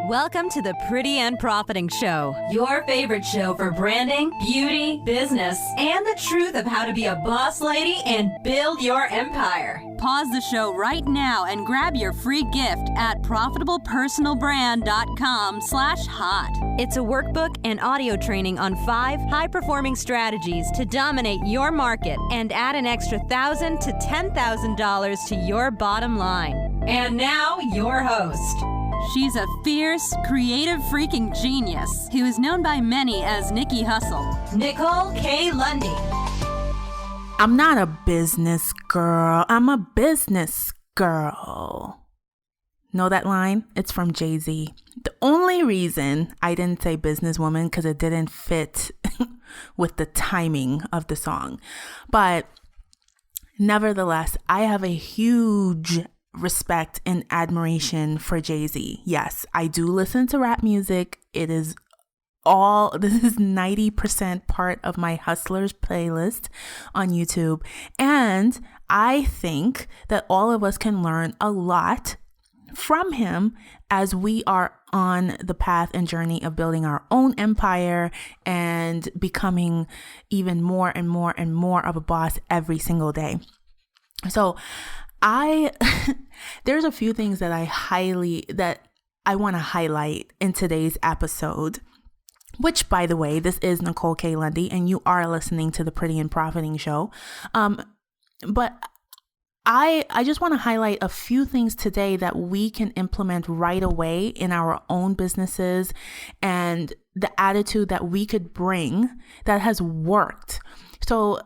Welcome to the Pretty and Profiting Show, your favorite show for branding, beauty, business, and the truth of how to be a boss lady and build your empire. Pause the show right now and grab your free gift at profitablepersonalbrand.com/hot. It's a workbook and audio training on 5 high-performing strategies to dominate your market and add an extra $1,000 to $10,000 to your bottom line. And now, your host. She's a fierce, creative freaking genius who is known by many as Nikki Hustle. Nicole K. Lundy. I'm not a business girl. I'm a business girl. Know that line? It's from JayZ. The only reason I didn't say businesswoman because it didn't fit with the timing of the song. But nevertheless, I have a huge respect and admiration for JayZ. Yes, I do listen to rap music. This is 90% part of my Hustlers playlist on YouTube. And I think that all of us can learn a lot from him as we are on the path and journey of building our own empire and becoming even more and more and more of a boss every single day. So there's a few things that I want to highlight in today's episode, which, by the way, this is Nicole K. Lundy, and you are listening to the Pretty and Profiting Show. But I just want to highlight a few things today that we can implement right away in our own businesses and the attitude that we could bring that has worked. So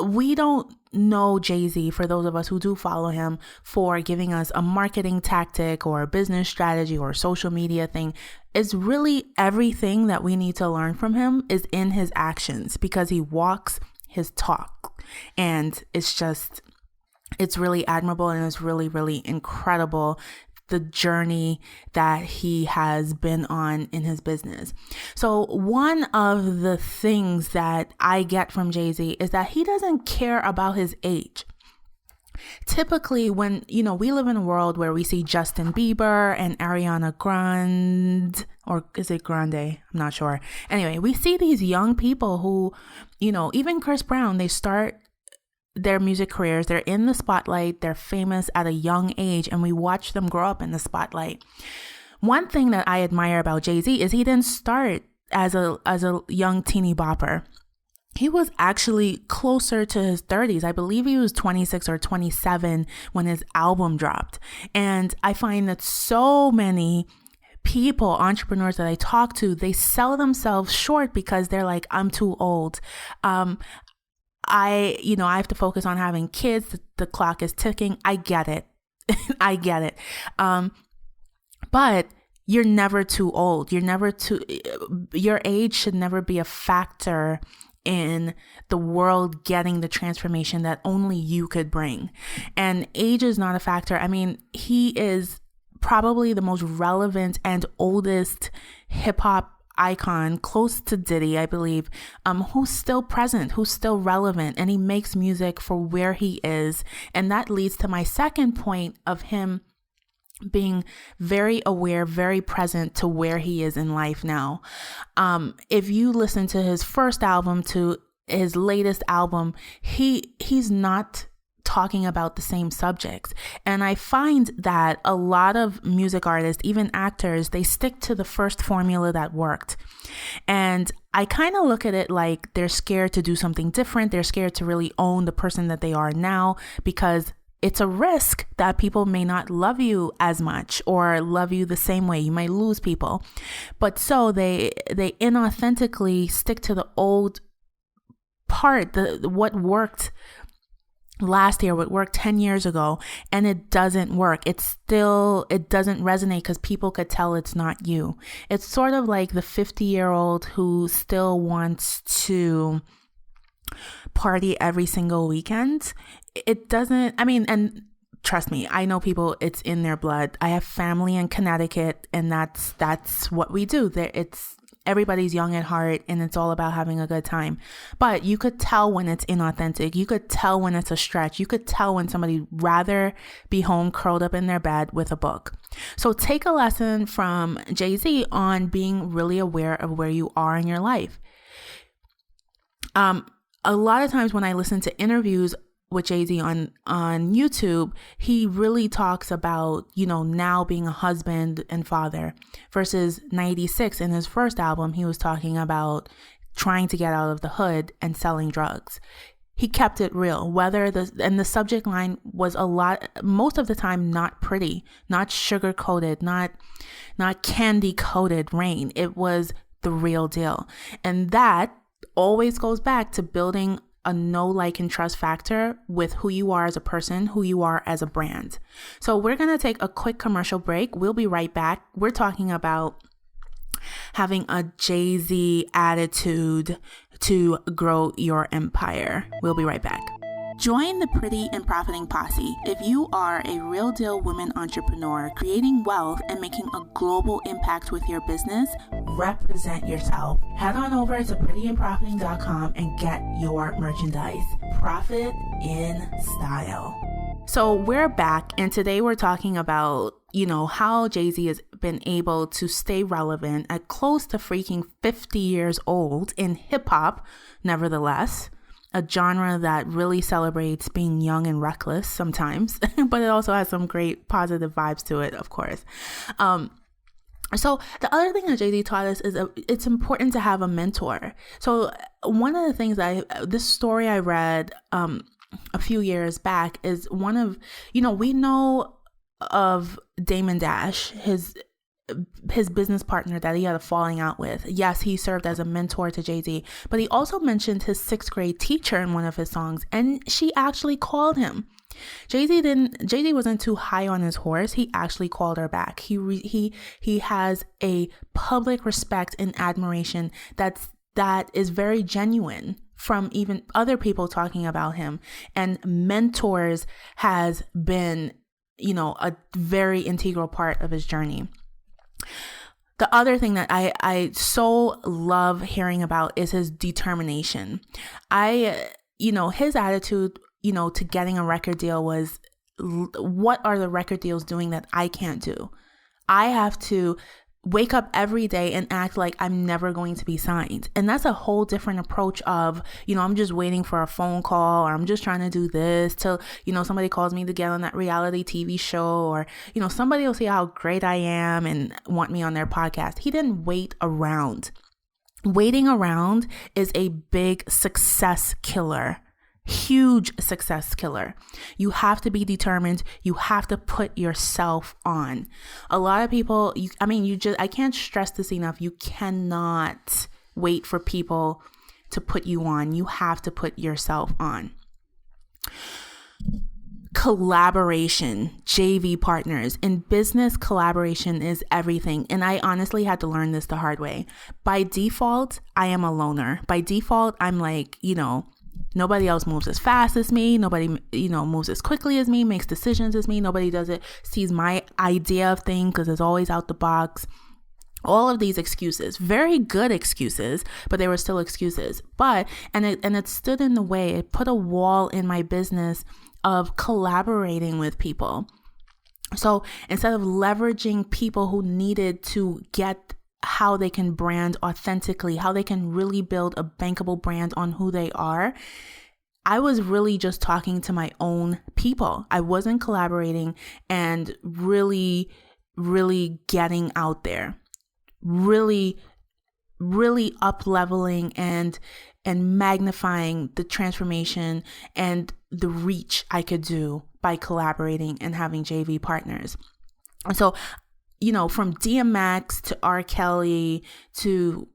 we don't know JayZ, for those of us who do follow him, for giving us a marketing tactic or a business strategy or a social media thing. It's really everything that we need to learn from him is in his actions, because he walks his talk. And it's really admirable, and it's really, really incredible, the journey that he has been on in his business. So one of the things that I get from JayZ is that he doesn't care about his age. Typically, when, we live in a world where we see Justin Bieber and Ariana Grande, or is it Grande? I'm not sure. Anyway, we see these young people who, even Chris Brown, they start their music careers, they're in the spotlight, they're famous at a young age, and we watch them grow up in the spotlight. One thing that I admire about JayZ is he didn't start as a young teeny bopper. He was actually closer to his 30s. I believe he was 26 or 27 when his album dropped. And I find that so many people, entrepreneurs that I talk to, they sell themselves short because they're like, I'm too old. I have to focus on having kids. The clock is ticking. I get it. I get it. But you're never too old. Your age should never be a factor in the world getting the transformation that only you could bring. And age is not a factor. I mean, he is probably the most relevant and oldest hip hop icon, close to Diddy, I believe, who's still present, who's still relevant, and he makes music for where he is. And that leads to my second point of him being very aware, very present to where he is in life now. If you listen to his first album to his latest album, he's not talking about the same subjects. And I find that a lot of music artists, even actors, they stick to the first formula that worked. And I kind of look at it like they're scared to do something different. They're scared to really own the person that they are now, because it's a risk that people may not love you as much or love you the same way. You might lose people. But so they inauthentically stick to the old part, what worked last year, what worked 10 years ago, and it doesn't work. It doesn't resonate because people could tell it's not you. It's sort of like the 50-year-old who still wants to party every single weekend. It doesn't, and trust me, I know people, it's in their blood. I have family in Connecticut, and that's what we do. everybody's young at heart and it's all about having a good time. But you could tell when it's inauthentic. You could tell when it's a stretch. You could tell when somebody'd rather be home curled up in their bed with a book. So take a lesson from JayZ on being really aware of where you are in your life. A lot of times when I listen to interviews with JayZ on YouTube, he really talks about, now being a husband and father versus 96 in his first album. He was talking about trying to get out of the hood and selling drugs. He kept it real, and the subject line was most of the time, not pretty, not sugar coated, not candy coated rain. It was the real deal. And that always goes back to building a know, like, and trust factor with who you are as a person, who you are as a brand. So we're going to take a quick commercial break. We'll be right back. We're talking about having a JayZ attitude to grow your empire. We'll be right back. Join the Pretty and Profiting Posse if you are a real deal woman entrepreneur creating wealth and making a global impact with your business. Represent yourself. Head on over to prettyandprofiting.com and get your merchandise. Profit in style. So we're back, and today we're talking about, how JayZ has been able to stay relevant at close to freaking 50 years old in hip hop, nevertheless. A genre that really celebrates being young and reckless sometimes, but it also has some great positive vibes to it, of course. So the other thing that JayZ taught us is it's important to have a mentor. So one of the things this story I read a few years back is one of, we know of Damon Dash, his business partner that he had a falling out with. Yes, he served as a mentor to JayZ, but he also mentioned his 6th grade teacher in one of his songs, and she actually called him. JayZ wasn't too high on his horse. He actually called her back. He has a public respect and admiration that is very genuine from even other people talking about him, and mentors has been, a very integral part of his journey. The other thing that I so love hearing about is his determination. His attitude, to getting a record deal was, what are the record deals doing that I can't do? I have to wake up every day and act like I'm never going to be signed. And that's a whole different approach of, I'm just waiting for a phone call, or I'm just trying to do this till, somebody calls me to get on that reality TV show, or, somebody will see how great I am and want me on their podcast. He didn't wait around. Waiting around is a big success killer. Huge success killer. You have to be determined. You have to put yourself on. A lot of people, I can't stress this enough. You cannot wait for people to put you on. You have to put yourself on. Collaboration, JV partners. In business, collaboration is everything. And I honestly had to learn this the hard way. By default, I am a loner. By default, I'm like, nobody else moves as fast as me. Nobody, moves as quickly as me, makes decisions as me. Nobody sees my idea of thing because it's always out the box. All of these excuses, very good excuses, but they were still excuses. And it stood in the way. It put a wall in my business of collaborating with people. So instead of leveraging people who needed to get how they can brand authentically, how they can really build a bankable brand on who they are, I was really just talking to my own people. I wasn't collaborating and really, really getting out there, really, really up-leveling and magnifying the transformation and the reach I could do by collaborating and having JV partners. And so, from DMX to R. Kelly to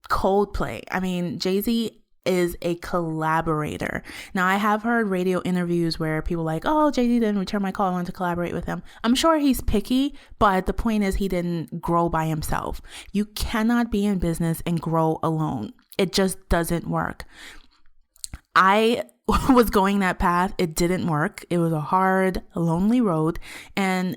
Coldplay, JayZ is a collaborator. Now, I have heard radio interviews where people are like, oh, JayZ didn't return my call, I wanted to collaborate with him. I'm sure he's picky, but the point is he didn't grow by himself. You cannot be in business and grow alone. It just doesn't work. I was going that path. It didn't work. It was a hard, lonely road. And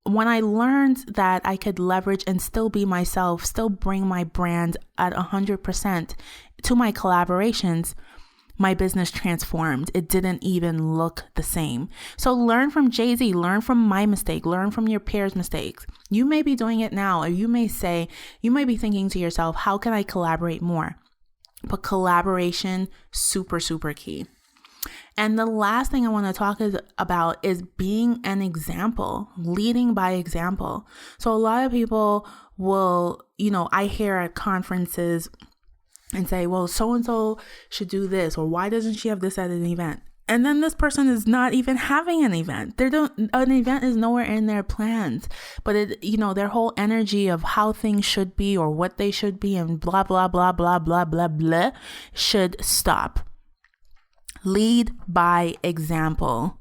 when I learned that I could leverage and still be myself, still bring my brand at 100% to my collaborations, my business transformed. It didn't even look the same. So learn from JayZ, learn from my mistake, learn from your peers' mistakes. You may be doing it now, or you may be thinking to yourself, how can I collaborate more? But collaboration, super, super key. And the last thing I want to talk about is being an example, leading by example. So a lot of people will, I hear at conferences and say, well, so-and-so should do this, or why doesn't she have this at an event? And then this person is not even having an event. An event is nowhere in their plans, but their whole energy of how things should be or what they should be and blah, blah, blah, blah, blah, blah, blah should stop. Lead by example.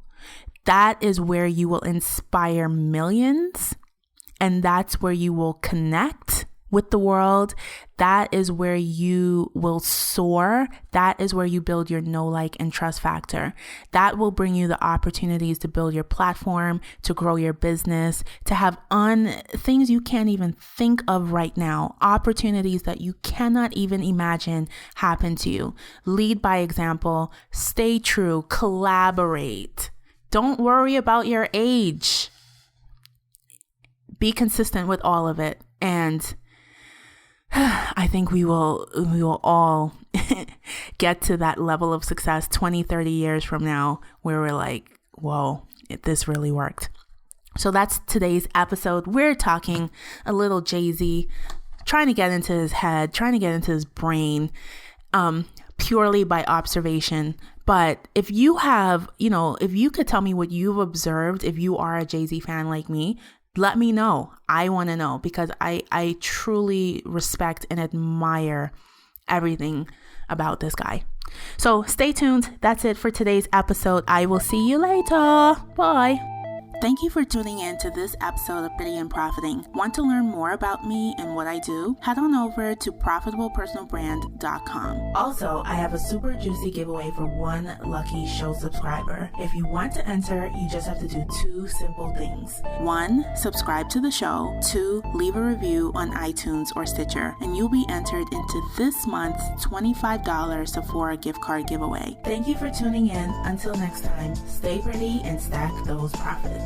That is where you will inspire millions, and that's where you will connect with the world. That is where you will soar. That is where you build your know, like, and trust factor. That will bring you the opportunities to build your platform, to grow your business, to have things you can't even think of right now, opportunities that you cannot even imagine happen to you. Lead by example, stay true, collaborate. Don't worry about your age. Be consistent with all of it. And I think we will all get to that level of success 20, 30 years from now where we're like, whoa, this really worked. So that's today's episode. We're talking a little JayZ, trying to get into his head, trying to get into his brain, purely by observation. But if you have, if you could tell me what you've observed, if you are a JayZ fan like me, let me know. I want to know, because I truly respect and admire everything about this guy. So stay tuned. That's it for today's episode. I will see you later. Bye. Thank you for tuning in to this episode of Pretty and Profiting. Want to learn more about me and what I do? Head on over to profitablepersonalbrand.com. Also, I have a super juicy giveaway for one lucky show subscriber. If you want to enter, you just have to do 2 simple things. 1, subscribe to the show. 2, leave a review on iTunes or Stitcher, and you'll be entered into this month's $25 Sephora gift card giveaway. Thank you for tuning in. Until next time, stay pretty and stack those profits.